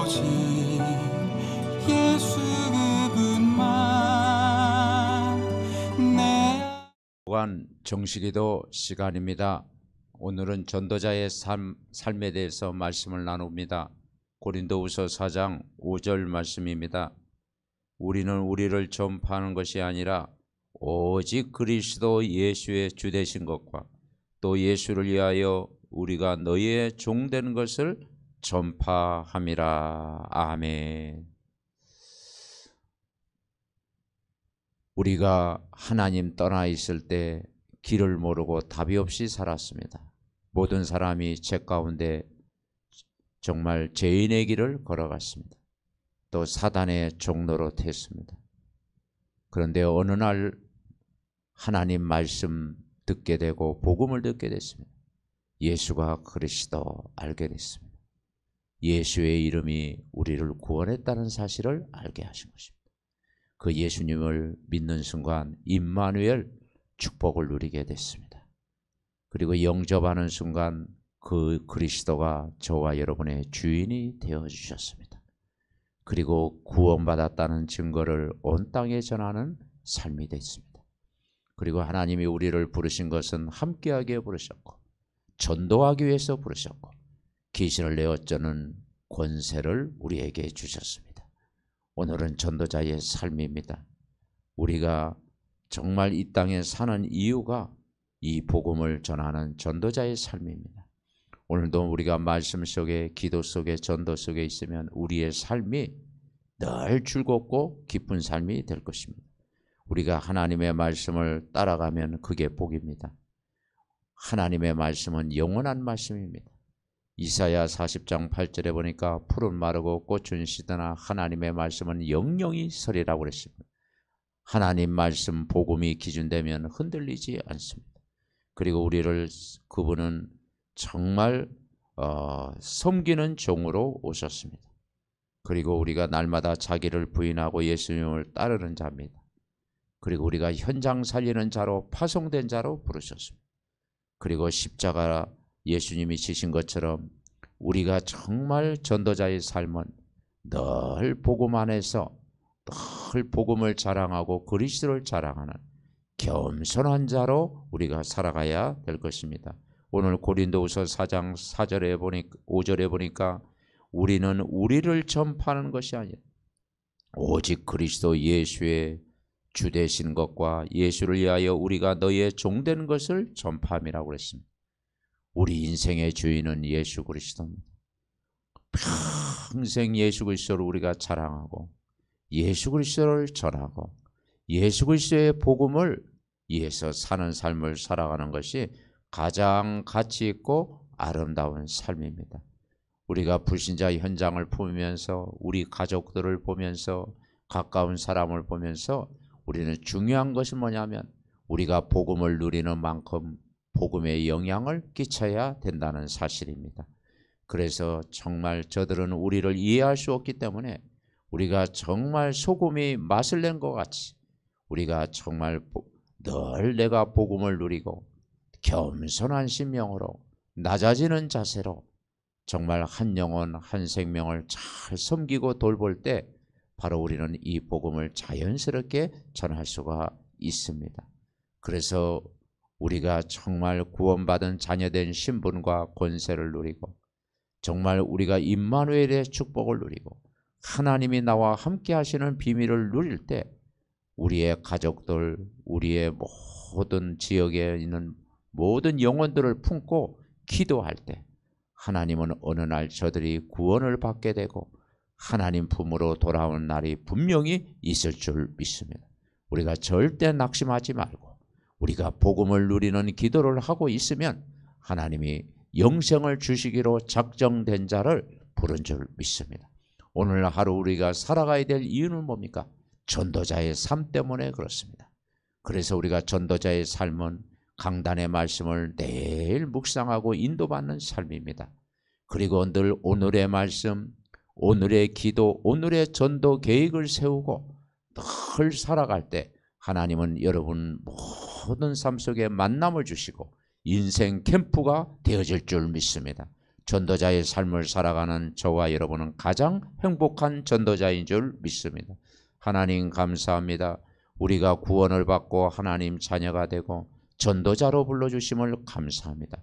오직 예수 그분만 내 주간 정식기도 시간입니다. 오늘은 전도자의 삶에 대해서 말씀을 나눕니다. 고린도후서 4장 5절 말씀입니다. 우리는 우리를 전파하는 것이 아니라 오직 그리스도 예수의 주되신 것과 또 예수를 위하여 우리가 너희의 종되는 것을 전파함이라. 아멘. 우리가 하나님 떠나 있을 때 길을 모르고 답이 없이 살았습니다. 모든 사람이 죄 가운데 정말 죄인의 길을 걸어갔습니다. 또 사단의 종로로 됐습니다. 그런데 어느 날 하나님 말씀 듣게 되고 복음을 듣게 됐습니다. 예수가 그리스도 알게 됐습니다. 예수의 이름이 우리를 구원했다는 사실을 알게 하신 것입니다. 그 예수님을 믿는 순간 임마누엘 축복을 누리게 됐습니다. 그리고 영접하는 순간 그 그리스도가 저와 여러분의 주인이 되어주셨습니다. 그리고 구원받았다는 증거를 온 땅에 전하는 삶이 됐습니다. 그리고 하나님이 우리를 부르신 것은 함께하기에 부르셨고 전도하기 위해서 부르셨고 계시를 내어주는 권세를 우리에게 주셨습니다. 오늘은 전도자의 삶입니다. 우리가 정말 이 땅에 사는 이유가 이 복음을 전하는 전도자의 삶입니다. 오늘도 우리가 말씀 속에, 기도 속에, 전도 속에 있으면 우리의 삶이 늘 즐겁고 기쁜 삶이 될 것입니다. 우리가 하나님의 말씀을 따라가면 그게 복입니다. 하나님의 말씀은 영원한 말씀입니다. 이사야 40장 8절에 보니까 풀은 마르고 꽃은 시드나 하나님의 말씀은 영영이 서리라고 그랬습니다. 하나님 말씀 복음이 기준되면 흔들리지 않습니다. 그리고 우리를 그분은 정말 섬기는 종으로 오셨습니다. 그리고 우리가 날마다 자기를 부인하고 예수님을 따르는 자입니다. 그리고 우리가 현장 살리는 자로 파송된 자로 부르셨습니다. 그리고 십자가 예수님이 지신 것처럼 우리가 정말 전도자의 삶은 늘 복음 안에서 늘 복음을 자랑하고 그리스도를 자랑하는 겸손한 자로 우리가 살아가야 될 것입니다. 오늘 고린도후서 4장 5절에 보니까 우리는 우리를 전파하는 것이 아니라 오직 그리스도 예수의 주 되신 것과 예수를 위하여 우리가 너희의 종되는 것을 전파함이라고 했습니다. 우리 인생의 주인은 예수 그리스도입니다. 평생 예수 그리스도를 우리가 자랑하고 예수 그리스도를 전하고 예수 그리스도의 복음을 위해서 사는 삶을 살아가는 것이 가장 가치 있고 아름다운 삶입니다. 우리가 불신자 현장을 보면서 우리 가족들을 보면서 가까운 사람을 보면서 우리는 중요한 것은 뭐냐면 우리가 복음을 누리는 만큼 복음의 영향을 끼쳐야 된다는 사실입니다. 그래서 정말 저들은 우리를 이해할 수 없기 때문에 우리가 정말 소금이 맛을 낸 것 같이 우리가 정말 늘 내가 복음을 누리고 겸손한 심령으로 낮아지는 자세로 정말 한 영혼 한 생명을 잘 섬기고 돌볼 때 바로 우리는 이 복음을 자연스럽게 전할 수가 있습니다. 그래서 우리가 정말 구원받은 자녀된 신분과 권세를 누리고 정말 우리가 임마누엘의 축복을 누리고 하나님이 나와 함께 하시는 비밀을 누릴 때 우리의 가족들, 우리의 모든 지역에 있는 모든 영혼들을 품고 기도할 때 하나님은 어느 날 저들이 구원을 받게 되고 하나님 품으로 돌아오는 날이 분명히 있을 줄 믿습니다. 우리가 절대 낙심하지 말고 우리가 복음을 누리는 기도를 하고 있으면 하나님이 영생을 주시기로 작정된 자를 부른 줄 믿습니다. 오늘 하루 우리가 살아가야 될 이유는 뭡니까? 전도자의 삶 때문에 그렇습니다. 그래서 우리가 전도자의 삶은 강단의 말씀을 매일 묵상하고 인도받는 삶입니다. 그리고 늘 오늘의 말씀, 오늘의 기도, 오늘의 전도 계획을 세우고 늘 살아갈 때 하나님은 여러분 모든 삶 속에 만남을 주시고 인생 캠프가 되어질 줄 믿습니다. 전도자의 삶을 살아가는 저와 여러분은 가장 행복한 전도자인 줄 믿습니다. 하나님 감사합니다. 우리가 구원을 받고 하나님 자녀가 되고 전도자로 불러주심을 감사합니다.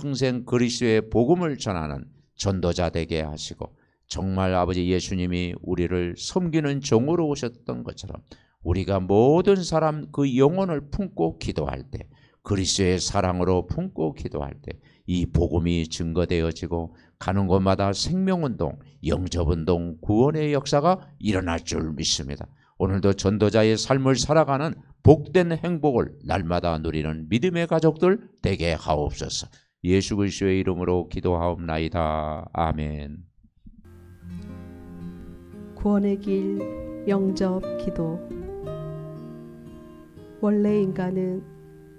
평생 그리스도의 복음을 전하는 전도자 되게 하시고 정말 아버지 예수님이 우리를 섬기는 종으로 오셨던 것처럼 우리가 모든 사람 그 영혼을 품고 기도할 때 그리스도의 사랑으로 품고 기도할 때 이 복음이 증거되어지고 가는 곳마다 생명운동, 영접운동, 구원의 역사가 일어날 줄 믿습니다. 오늘도 전도자의 삶을 살아가는 복된 행복을 날마다 누리는 믿음의 가족들 되게 하옵소서. 예수 그리스도의 이름으로 기도하옵나이다. 아멘. 구원의 길 영접 기도. 원래 인간은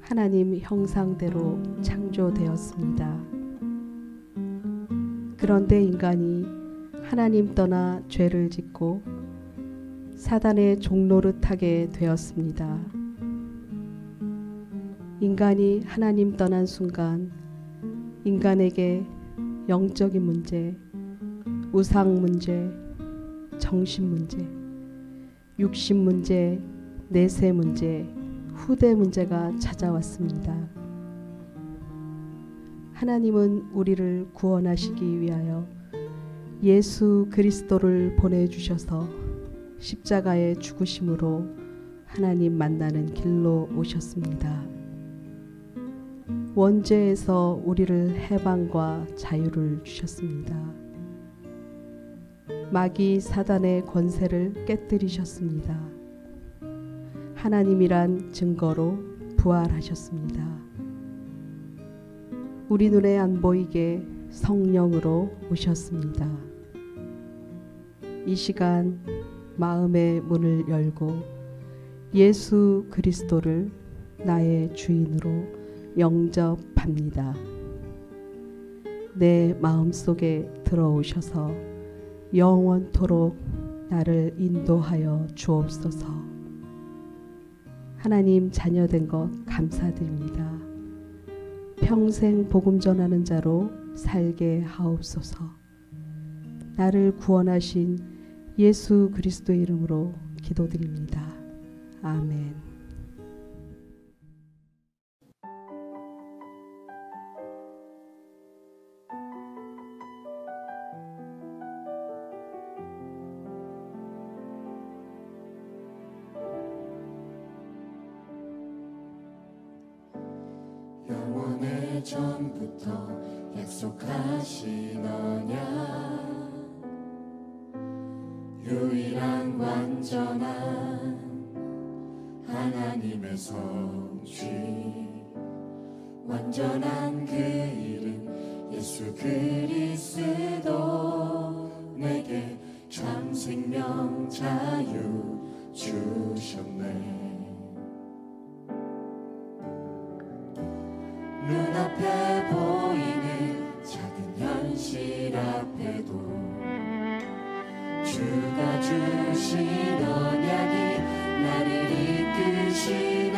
하나님 형상대로 창조되었습니다. 그런데 인간이 하나님 떠나 죄를 짓고 사단의 종노릇하게 되었습니다. 인간이 하나님 떠난 순간 인간에게 영적인 문제, 우상 문제, 정신 문제, 육신 문제, 내세 문제, 후대 문제가 찾아왔습니다. 하나님은 우리를 구원하시기 위하여 예수 그리스도를 보내주셔서 십자가의 죽으심으로 하나님 만나는 길로 오셨습니다. 원죄에서 우리를 해방과 자유를 주셨습니다. 마귀 사단의 권세를 깨뜨리셨습니다. 하나님이란 증거로 부활하셨습니다. 우리 눈에 안 보이게 성령으로 오셨습니다. 이 시간 마음의 문을 열고 예수 그리스도를 나의 주인으로 영접합니다. 내 마음속에 들어오셔서 영원토록 나를 인도하여 주옵소서. 하나님 자녀된 것 감사드립니다. 평생 복음 전하는 자로 살게 하옵소서. 나를 구원하신 예수 그리스도의 이름으로 기도드립니다. 아멘. 영원의 전부터 약속하신 언약, 유일한 완전한 하나님의 성취, 완전한 그 이름 예수 그리스도, 내게 참 생명 자유 주셨네. 눈앞에 보이는 작은 현실 앞에도 주가 주신 언약이 나를 이끄시네.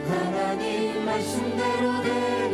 하나님 말씀대로 되리.